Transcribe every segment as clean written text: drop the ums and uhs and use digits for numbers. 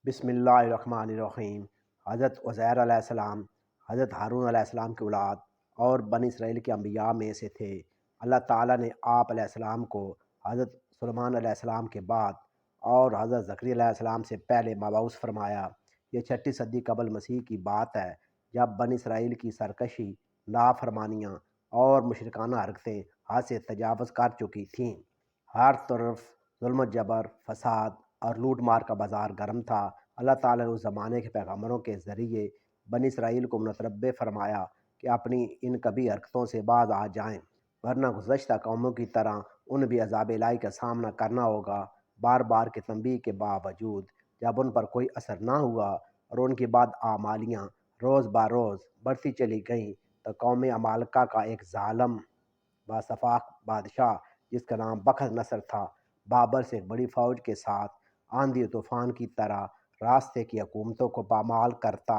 بسم اللہ الرحمن الرحیم۔ حضرت عزیر علیہ السلام حضرت ہارون علیہ السلام کی اولاد اور بنی اسرائیل کے انبیاء میں سے تھے۔ اللہ تعالیٰ نے آپ علیہ السلام کو حضرت سلیمان علیہ السلام کے بعد اور حضرت زکریا علیہ السلام سے پہلے مبعوث فرمایا۔ یہ 6 صدی قبل مسیح کی بات ہے، جب بنی اسرائیل کی سرکشی، نافرمانیاں اور مشرکانہ حرکتیں حد سے تجاوز کر چکی تھیں۔ ہر طرف ظلم و جبر، فساد اور لوٹ مار کا بازار گرم تھا۔ اللہ تعالیٰ نے اس زمانے کے پیغمبروں کے ذریعے بنی اسرائیل کو متنبع فرمایا کہ اپنی ان کبھی حرکتوں سے باز آ جائیں، ورنہ گزشتہ قوموں کی طرح ان بھی عذاب الہی کا سامنا کرنا ہوگا۔ بار بار کی تنبیہ کے باوجود جب ان پر کوئی اثر نہ ہوا اور ان کی بد اعمالیاں روز بروز بڑھتی چلی گئیں، تو قوم عمالقہ کا ایک ظالم باصفاق بادشاہ جس کا نام بخت نصر تھا، بابر سے ایک بڑی فوج کے ساتھ آندھی و طوفان کی طرح راستے کی حکومتوں کو پامال کرتا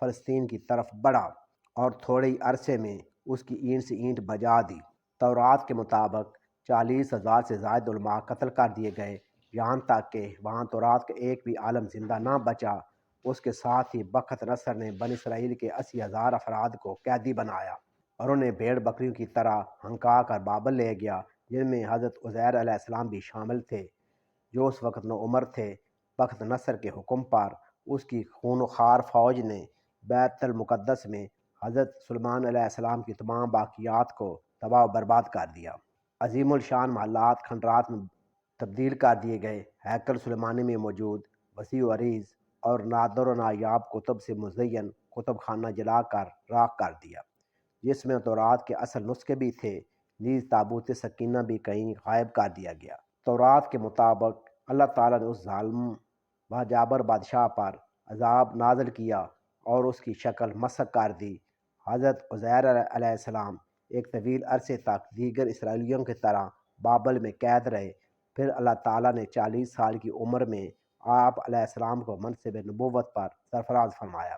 فلسطین کی طرف بڑھا اور تھوڑے ہی عرصے میں اس کی اینٹ سے اینٹ بجا دی۔ تورات کے مطابق 40,000 سے زائد علماء قتل کر دیے گئے، یہاں تک کہ وہاں تورات کا ایک بھی عالم زندہ نہ بچا۔ اس کے ساتھ ہی بخت نصر نے بنی اسرائیل کے 80,000 افراد کو قیدی بنایا اور انہیں بھیڑ بکریوں کی طرح ہنکا کر بابل لے گیا، جن میں حضرت عزیر علیہ السلام بھی شامل تھے، جو اس وقت نوعمر تھے۔ بخت نصر کے حکم پر اس کی خون و خار فوج نے بیت المقدس میں حضرت سلیمان علیہ السلام کی تمام باقیات کو تباہ و برباد کر دیا۔ عظیم الشان محلات کھنڈرات میں تبدیل کر دیے گئے۔ ہیکل سلیمانی میں موجود وسیع و عریض اور نادر و نایاب کتب سے مزین کتب خانہ جلا کر راکھ کر دیا، جس میں تورات کے اصل نسخے بھی تھے۔ نیز تابوت سکینہ بھی کہیں غائب کر دیا گیا۔ تورات کے مطابق اللہ تعالیٰ نے اس ظالم باجابر بادشاہ پر عذاب نازل کیا اور اس کی شکل مسخ کر دی۔ حضرت عزیر علیہ السلام ایک طویل عرصے تک دیگر اسرائیلیوں کی طرح بابل میں قید رہے۔ پھر اللہ تعالیٰ نے 40 سال کی عمر میں آپ علیہ السلام کو منصب نبوت پر سرفراز فرمایا۔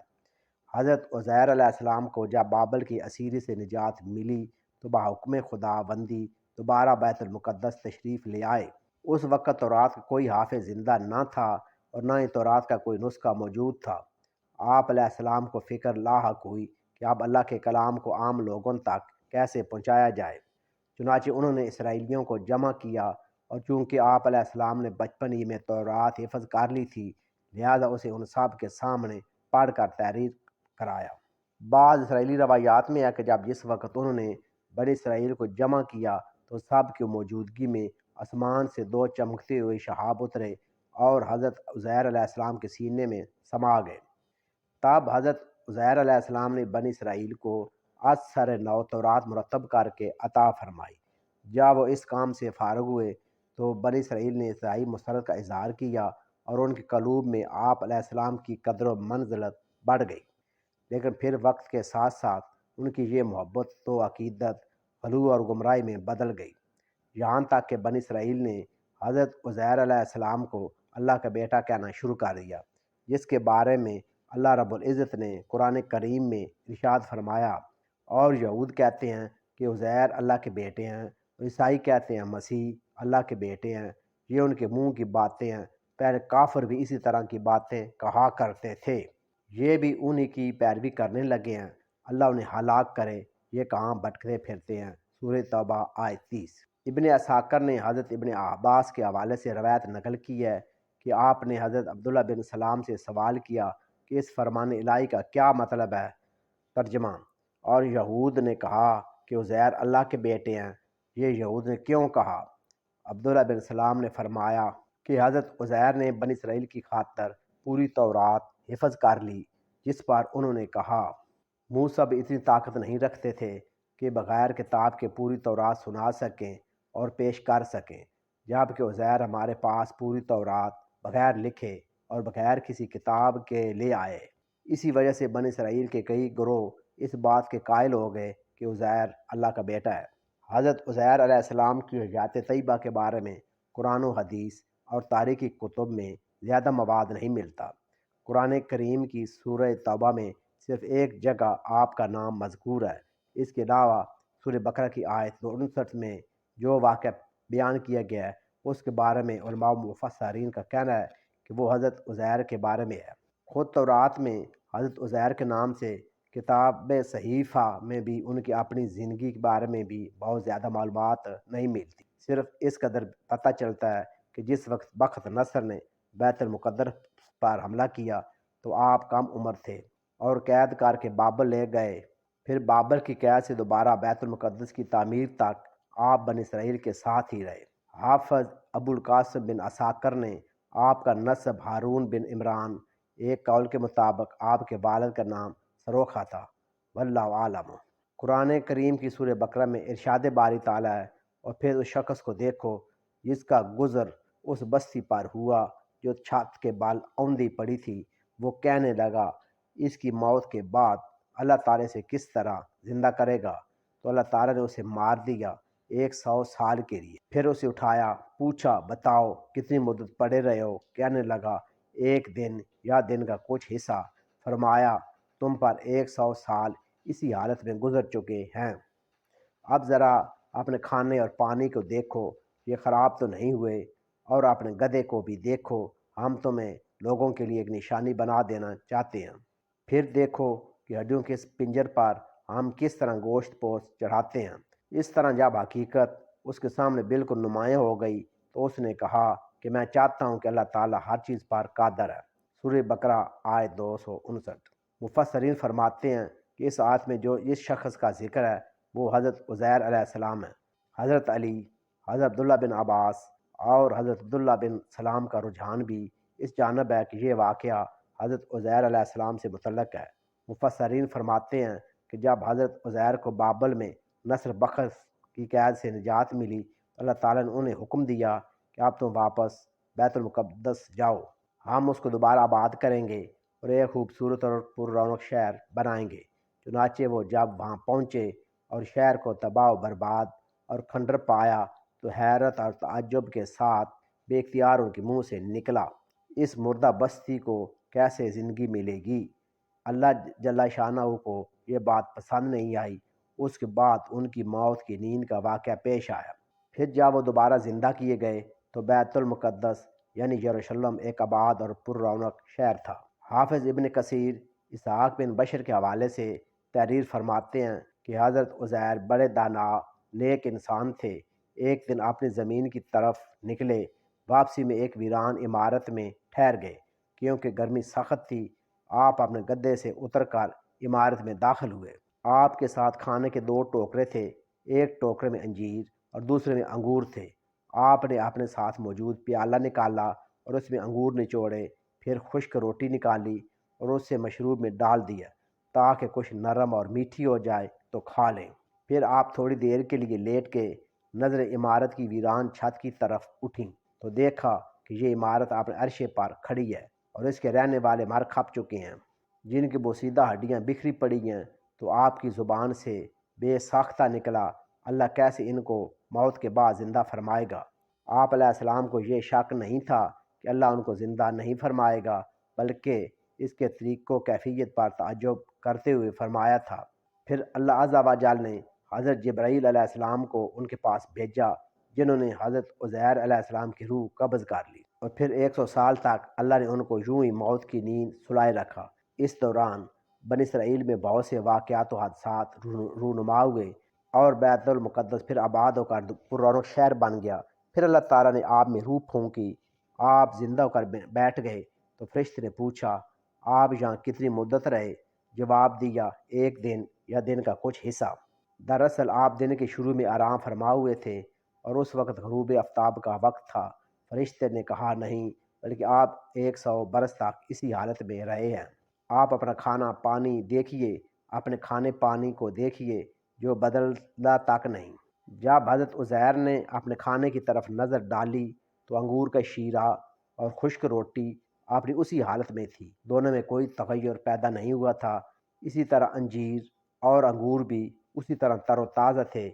حضرت عزیر علیہ السلام کو جب بابل کی اسیری سے نجات ملی تو بحکم خدا بندی دوبارہ بیت المقدس تشریف لے آئے۔ اس وقت تورات کا کوئی حافظ زندہ نہ تھا اور نہ ہی تورات کا کوئی نسخہ موجود تھا۔ آپ علیہ السلام کو فکر لاحق ہوئی کہ اب اللہ کے کلام کو عام لوگوں تک کیسے پہنچایا جائے۔ چنانچہ انہوں نے اسرائیلیوں کو جمع کیا، اور چونکہ آپ علیہ السلام نے بچپن ہی میں تورات حفظ کر لی تھی، لہذا اسے ان سب کے سامنے پڑھ کر تحریر کرایا۔ بعض اسرائیلی روایات میں ہے کہ جس وقت انہوں نے بنی اسرائیل کو جمع کیا تو سب کی موجودگی میں آسمان سے 2 چمکتے ہوئے شہاب اترے اور حضرت عزیر علیہ السلام کے سینے میں سما گئے۔ تب حضرت عزیر علیہ السلام نے بنی اسرائیل کو از سر نو تورات مرتب کر کے عطا فرمائی۔ جب وہ اس کام سے فارغ ہوئے تو بنی اسرائیل نے الہی مسرت کا اظہار کیا اور ان کے قلوب میں آپ علیہ السلام کی قدر و منزلت بڑھ گئی، لیکن پھر وقت کے ساتھ ساتھ ان کی یہ محبت و عقیدت غلو اور گمراہی میں بدل گئی، یہاں تک کہ بنی اسرائیل نے حضرت عزیر علیہ السلام کو اللہ کا بیٹا کہنا شروع کر دیا، جس کے بارے میں اللہ رب العزت نے قرآن کریم میں ارشاد فرمایا، اور یہود کہتے ہیں کہ عزیر اللہ کے بیٹے ہیں، اور عیسائی کہتے ہیں مسیح اللہ کے بیٹے ہیں۔ یہ ان کے منہ کی باتیں ہیں، پہلے کافر بھی اسی طرح کی باتیں کہا کرتے تھے، یہ بھی انہی کی پیروی کرنے لگے ہیں۔ اللہ انہیں ہلاک کرے، یہ کہاں بھٹکتے پھرتے ہیں۔ سورہ توبہ آیت 30۔ ابن اسحاق نے حضرت ابن عباس کے حوالے سے روایت نقل کی ہے کہ آپ نے حضرت عبداللہ بن سلام سے سوال کیا کہ اس فرمان الہی کا کیا مطلب ہے؟ ترجمہ: اور یہود نے کہا کہ عزیر اللہ کے بیٹے ہیں، یہ یہود نے کیوں کہا؟ عبداللہ بن سلام نے فرمایا کہ حضرت عزیر نے بنی اسرائیل کی خاطر پوری تورات حفظ کر لی، جس پر انہوں نے کہا، موسیٰ بھی اتنی طاقت نہیں رکھتے تھے کہ بغیر کتاب کے پوری تورات سنا سکیں اور پیش کر سکیں، جبکہ عزیر ہمارے پاس پوری تورات بغیر لکھے اور بغیر کسی کتاب کے لے آئے۔ اسی وجہ سے بنی اسرائیل کے کئی گروہ اس بات کے قائل ہو گئے کہ عزیر اللہ کا بیٹا ہے۔ حضرت عزیر علیہ السلام کی حیات طیبہ کے بارے میں قرآن و حدیث اور تاریخی کتب میں زیادہ مواد نہیں ملتا۔ قرآن کریم کی سورہ توبہ میں صرف ایک جگہ آپ کا نام مذکور ہے۔ اس کے علاوہ سورہ بقرہ کی آیت 59 میں جو واقعہ بیان کیا گیا ہے، اس کے بارے میں علماء و مفسرین کا کہنا ہے کہ کہ وہ حضرت عزیر کے بارے میں ہے۔ خود تورات میں حضرت عزیر کے نام سے کتاب صحیفہ میں بھی ان کی اپنی زندگی کے بارے میں بھی بہت زیادہ معلومات نہیں ملتی۔ صرف اس قدر پتہ چلتا ہے کہ جس وقت بخت نصر نے بیت المقدس پر حملہ کیا تو آپ کم عمر تھے اور قید کر کے بابل لے گئے۔ پھر بابل کی قید سے دوبارہ بیت المقدس کی تعمیر تک آپ بنی اسرائیل کے ساتھ ہی رہے۔ حافظ ابو القاسم بن عساکر نے آپ کا نسب ہارون بن عمران، ایک قول کے مطابق آپ کے والد کا نام سروخا تھا۔ واللہ عالم۔ قرآن کریم کی سورہ بقرہ میں ارشاد باری تعالیٰ ہے، اور پھر اس شخص کو دیکھو جس کا گزر اس بستی پر ہوا جو چھت کے بال اوندھی پڑی تھی، وہ کہنے لگا اس کی موت کے بعد اللہ تعالیٰ سے کس طرح زندہ کرے گا؟ تو اللہ تعالیٰ نے اسے مار دیا 100 سال کے لیے۔ پھر اسے اٹھایا، پوچھا بتاؤ کتنی مدت پڑے رہے ہو؟ کہنے لگا ایک دن یا دن کا کچھ حصہ۔ فرمایا تم پر 100 سال اسی حالت میں گزر چکے ہیں۔ اب ذرا اپنے کھانے اور پانی کو دیکھو، یہ خراب تو نہیں ہوئے، اور اپنے گدھے کو بھی دیکھو، ہم تمہیں لوگوں کے لیے ایک نشانی بنا دینا چاہتے ہیں۔ پھر دیکھو کہ ہڈیوں کے اس پنجر پر ہم کس طرح گوشت پوش چڑھاتے ہیں۔ اس طرح جب حقیقت اس کے سامنے بالکل نمایاں ہو گئی تو اس نے کہا کہ میں چاہتا ہوں کہ اللہ تعالیٰ ہر چیز پر قادر ہے۔ سورہ بقرہ آیت 259۔ مفسرین فرماتے ہیں کہ اس آیت میں جو اس شخص کا ذکر ہے وہ حضرت عزیر علیہ السلام ہے۔ حضرت علی، حضرت عبداللہ بن عباس اور حضرت عبداللہ بن سلام کا رجحان بھی اس جانب ہے کہ یہ واقعہ حضرت عزیر علیہ السلام سے متعلق ہے۔ مفسرین فرماتے ہیں کہ جب حضرت عزیر کو بابل میں نصر بخت کی قید سے نجات ملی تو اللہ تعالیٰ نے انہیں حکم دیا کہ اب تم واپس بیت المقدس جاؤ، ہم اس کو دوبارہ آباد کریں گے اور ایک خوبصورت اور پر رونق شہر بنائیں گے۔ چنانچہ وہ جب وہاں پہنچے اور شہر کو تباہ و برباد اور کھنڈر پایا تو حیرت اور تعجب کے ساتھ بے اختیار ان کے منہ سے نکلا، اس مردہ بستی کو کیسے زندگی ملے گی؟ اللہ جل شانہ کو یہ بات پسند نہیں آئی۔ اس کے بعد ان کی موت کی نیند کا واقعہ پیش آیا۔ پھر جب وہ دوبارہ زندہ کیے گئے تو بیت المقدس یعنی یروشلم ایک آباد اور پر رونق شہر تھا۔ حافظ ابن کثیر اسحاق بن بشر کے حوالے سے تحریر فرماتے ہیں کہ حضرت عزیر بڑے دانا نیک انسان تھے۔ ایک دن اپنی زمین کی طرف نکلے، واپسی میں ایک ویران عمارت میں ٹھہر گئے۔ کیونکہ گرمی سخت تھی، آپ اپنے گدے سے اتر کر عمارت میں داخل ہوئے۔ آپ کے ساتھ کھانے کے 2 ٹوکرے تھے، ایک ٹوکرے میں انجیر اور دوسرے میں انگور تھے۔ آپ نے اپنے ساتھ موجود پیالہ نکالا اور اس میں انگور نچوڑے، پھر خشک روٹی نکالی اور اس سے مشروب میں ڈال دیا تاکہ کچھ نرم اور میٹھی ہو جائے تو کھا لیں۔ پھر آپ تھوڑی دیر کے لیے لیٹ کے نظر عمارت کی ویران چھت کی طرف اٹھیں تو دیکھا کہ یہ عمارت اپنے عرشے پر کھڑی ہے اور اس کے رہنے والے مر کھپ چکے ہیں، جن کی بوسیدہ ہڈیاں بکھری پڑی ہیں۔ تو آپ کی زبان سے بے ساختہ نکلا، اللہ کیسے ان کو موت کے بعد زندہ فرمائے گا؟ آپ علیہ السلام کو یہ شک نہیں تھا کہ اللہ ان کو زندہ نہیں فرمائے گا، بلکہ اس کے طریق و کیفیت پر تعجب کرتے ہوئے فرمایا تھا۔ پھر اللہ عز و جل نے حضرت جبرائیل علیہ السلام کو ان کے پاس بھیجا، جنہوں نے حضرت عزیر علیہ السلام کی روح قبض کر لی، اور پھر 100 سال تک اللہ نے ان کو یوں ہی موت کی نیند سلائے رکھا۔ اس دوران بنی اسرائیل میں بہت سے واقعات و حادثات رونما ہوئے اور بیت المقدس پھر آباد ہو کر پر رونق شہر بن گیا۔ پھر اللہ تعالیٰ نے آپ میں روح پھونکی، آپ زندہ ہو کر بیٹھ گئے۔ تو فرشتے نے پوچھا آپ یہاں کتنی مدت رہے؟ جواب دیا ایک دن یا دن کا کچھ حصہ۔ دراصل آپ دن کے شروع میں آرام فرما ہوئے تھے اور اس وقت غروب آفتاب کا وقت تھا۔ فرشتے نے کہا نہیں، بلکہ آپ 100 برس تک اسی حالت میں رہے ہیں۔ آپ اپنا کھانا پانی دیکھیے، اپنے کھانے پانی کو دیکھیے جو بدلتا تک نہیں۔ جب حضرت عزیر نے اپنے کھانے کی طرف نظر ڈالی تو انگور کا شیرہ اور خشک روٹی اپنی اسی حالت میں تھی، دونوں میں کوئی تغیر پیدا نہیں ہوا تھا۔ اسی طرح انجیر اور انگور بھی اسی طرح تر و تازہ تھے۔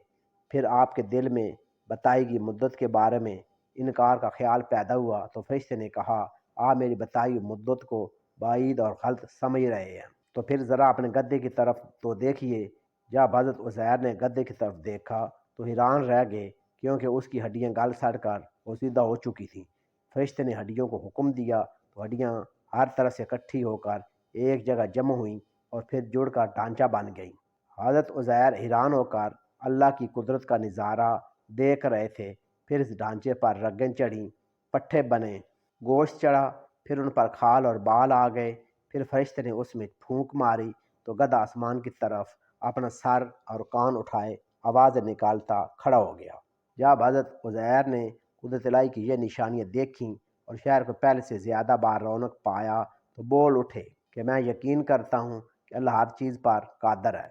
پھر آپ کے دل میں بتائی گئی مدت کے بارے میں انکار کا خیال پیدا ہوا تو فرشتے نے کہا آپ میری بتائی ہوئی مدت کو بعید اور غلط سمجھ رہے ہیں۔ تو پھر ذرا اپنے گدے کی طرف تو دیکھیے۔ جب حضرت عزیر نے گدے کی طرف دیکھا تو حیران رہ گئے، کیونکہ اس کی ہڈیاں گل سڑ کر پوسیدہ ہو چکی تھیں۔ فرشتے نے ہڈیوں کو حکم دیا تو تو ہڈیاں ہر طرف سے اکٹھی ہو کر ایک جگہ جمع ہوئیں اور پھر جڑ کر ڈھانچہ بن گئیں۔ حضرت عزیر حیران ہو کر اللہ کی قدرت کا نظارہ دیکھ رہے تھے۔ پھر اس ڈھانچے پر رگیں چڑھیں، پٹھے بنے، گوشت چڑھا، پھر ان پر کھال اور بال آ گئے۔ پھر فرشتے نے اس میں پھونک ماری تو گدھا آسمان کی طرف اپنا سر اور کان اٹھائے آوازیں نکالتا کھڑا ہو گیا۔ جب حضرت عزیر نے قدرت الہی کی یہ نشانیاں دیکھیں اور شہر کو پہلے سے زیادہ بار رونق پایا تو بول اٹھے کہ میں یقین کرتا ہوں کہ اللہ ہر چیز پر قادر ہے۔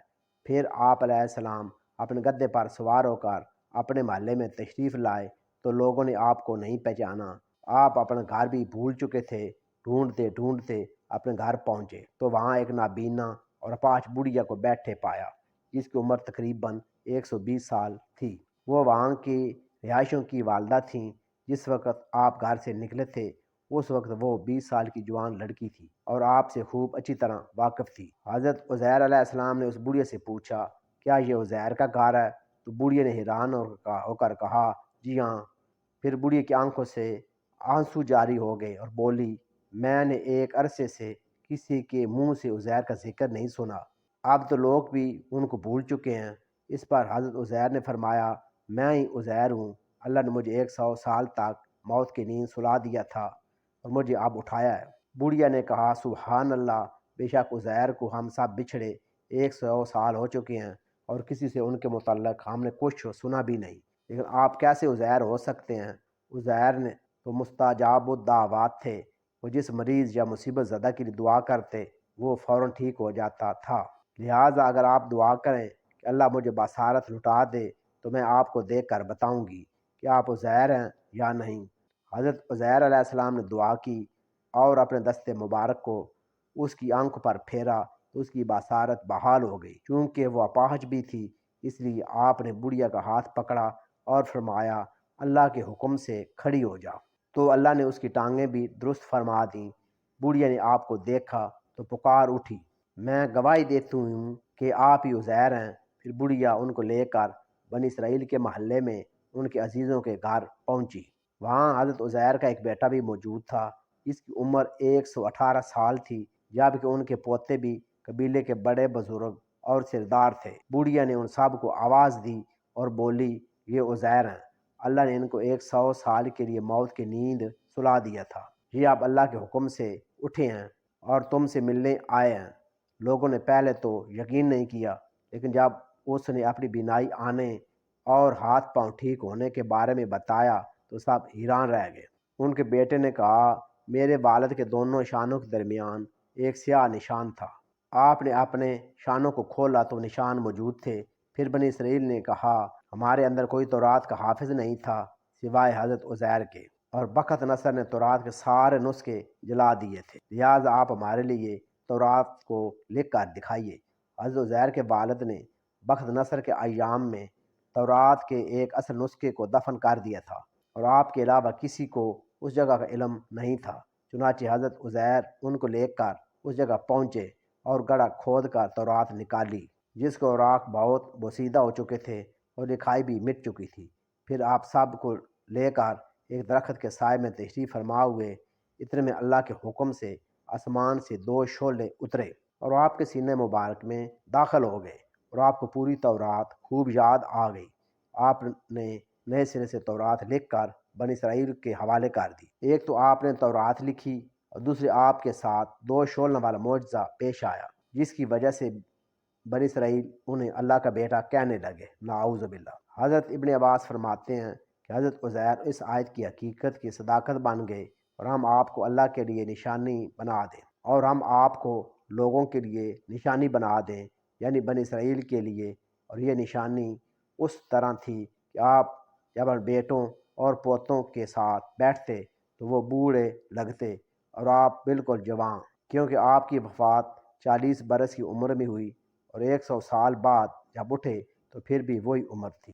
پھر آپ علیہ السلام اپنے گدھے پر سوار ہو کر اپنے محلے میں تشریف لائے تو لوگوں نے آپ کو نہیں پہچانا۔ آپ اپنا گھر بھی بھول چکے تھے۔ ڈھونڈتے ڈھونڈتے اپنے گھر پہنچے تو وہاں ایک نابینا اور اپاہج بڑھیا کو بیٹھے پایا جس کی عمر تقریباً 120 سال تھی۔ وہ وہاں کی رہائشوں کی والدہ تھیں۔ جس وقت آپ گھر سے نکلے تھے اس وقت وہ 20 سال کی جوان لڑکی تھی اور آپ سے خوب اچھی طرح واقف تھی۔ حضرت عزیر علیہ السلام نے اس بڑھیا سے پوچھا، کیا یہ عزیر کا گھر ہے؟ تو بڑھیا نے حیران ہو کر کہا، جی ہاں۔ پھر بڑھیا کی آنکھوں سے آنسو جاری ہو گئے اور بولی، میں نے ایک عرصے سے کسی کے منہ سے عزیر کا ذکر نہیں سنا۔ اب تو لوگ بھی ان کو بھول چکے ہیں۔ اس پر حضرت عزیر نے فرمایا، میں ہی عزیر ہوں۔ اللہ نے مجھے 100 سال تک موت کی نیند سلا دیا تھا اور مجھے اب اٹھایا ہے۔ بڑھیا نے کہا، سبحان اللہ، بے شک عزیر کو ہم سب بچھڑے 100 سال ہو چکے ہیں اور کسی سے ان کے متعلق ہم نے کچھ سنا بھی نہیں، لیکن آپ کیسے عزیر ہو سکتے ہیں؟ عزیر نے تو مستجاب الدعوات تھے۔ وہ جس مریض یا مصیبت زدہ کے لیے دعا کرتے وہ فوراً ٹھیک ہو جاتا تھا۔ لہٰذا اگر آپ دعا کریں کہ اللہ مجھے بصارت لوٹا دے تو میں آپ کو دیکھ کر بتاؤں گی کہ آپ عزیر ہیں یا نہیں۔ حضرت عزیر علیہ السلام نے دعا کی اور اپنے دست مبارک کو اس کی آنکھ پر پھیرا تو اس کی بصارت بحال ہو گئی۔ چونکہ وہ اپاہج بھی تھی اس لیے آپ نے بڑھیا کا ہاتھ پکڑا اور فرمایا، اللہ کے حکم سے کھڑی ہو جا۔ تو اللہ نے اس کی ٹانگیں بھی درست فرما دیں۔ بڑھیا نے آپ کو دیکھا تو پکار اٹھی، میں گواہی دیتی ہوں کہ آپ ہی عزیر ہیں۔ پھر بڑھیا ان کو لے کر بنی اسرائیل کے محلے میں ان کے عزیزوں کے گھر پہنچی۔ وہاں حضرت عزیر کا ایک بیٹا بھی موجود تھا جس کی عمر 118 سال تھی، جبکہ ان کے پوتے بھی قبیلے کے بڑے بزرگ اور سردار تھے۔ بڑھیا نے ان سب کو آواز دی اور بولی، یہ عزیر ہیں۔ اللہ نے ان کو 100 سال کے لیے موت کی نیند سلا دیا تھا۔ یہ آپ اللہ کے حکم سے اٹھے ہیں اور تم سے ملنے آئے ہیں۔ لوگوں نے پہلے تو یقین نہیں کیا، لیکن جب اس نے اپنی بینائی آنے اور ہاتھ پاؤں ٹھیک ہونے کے بارے میں بتایا تو سب حیران رہ گئے۔ ان کے بیٹے نے کہا، میرے والد کے دونوں شانوں کے درمیان ایک سیاہ نشان تھا۔ آپ نے اپنے شانوں کو کھولا تو نشان موجود تھے۔ پھر بنی اسرائیل نے کہا، ہمارے اندر کوئی تورات کا حافظ نہیں تھا سوائے حضرت عزیر کے، اور بخت نصر نے تورات کے سارے نسخے جلا دیے تھے، لہٰذا آپ ہمارے لیے تورات کو لکھ کر دکھائیے۔ حضرت عزیر کے والد نے بخت نصر کے ایام میں تورات کے ایک اصل نسخے کو دفن کر دیا تھا اور آپ کے علاوہ کسی کو اس جگہ کا علم نہیں تھا۔ چنانچہ حضرت عزیر ان کو لے کر اس جگہ پہنچے اور گڑھا کھود کر تورات نکالی جس کے اوراق بہت بوسیدہ ہو چکے تھے اور لکھائی بھی مٹ چکی تھی۔ پھر آپ سب کو لے کر ایک درخت کے سائے میں تشریف فرما ہوئے۔ اتنے میں اللہ کے حکم سے آسمان سے 2 شعلے اترے اور آپ کے سینے مبارک میں داخل ہو گئے اور آپ کو پوری تورات خوب یاد آ گئی۔ آپ نے نئے سرے سے تورات لکھ کر بنی اسرائیل کے حوالے کر دی۔ ایک تو آپ نے تورات لکھی اور دوسرے آپ کے ساتھ 2 شعلوں والا معجزہ پیش آیا جس کی وجہ سے بنی اسرائیل انہیں اللہ کا بیٹا کہنے لگے، نعوذ باللہ۔ حضرت ابن عباس فرماتے ہیں کہ حضرت عزیر اس آیت کی حقیقت کی صداقت بن گئے اور ہم آپ کو اللہ کے لیے نشانی بنا دیں، اور ہم آپ کو لوگوں کے لیے نشانی بنا دیں، یعنی بنی اسرائیل کے لیے۔ اور یہ نشانی اس طرح تھی کہ آپ جب اپنے بیٹوں اور پوتوں کے ساتھ بیٹھتے تو وہ بوڑھے لگتے اور آپ بالکل جوان، کیونکہ آپ کی وفات 40 برس کی عمر میں ہوئی اور 100 سال بعد جب اٹھے تو پھر بھی وہی عمر تھی۔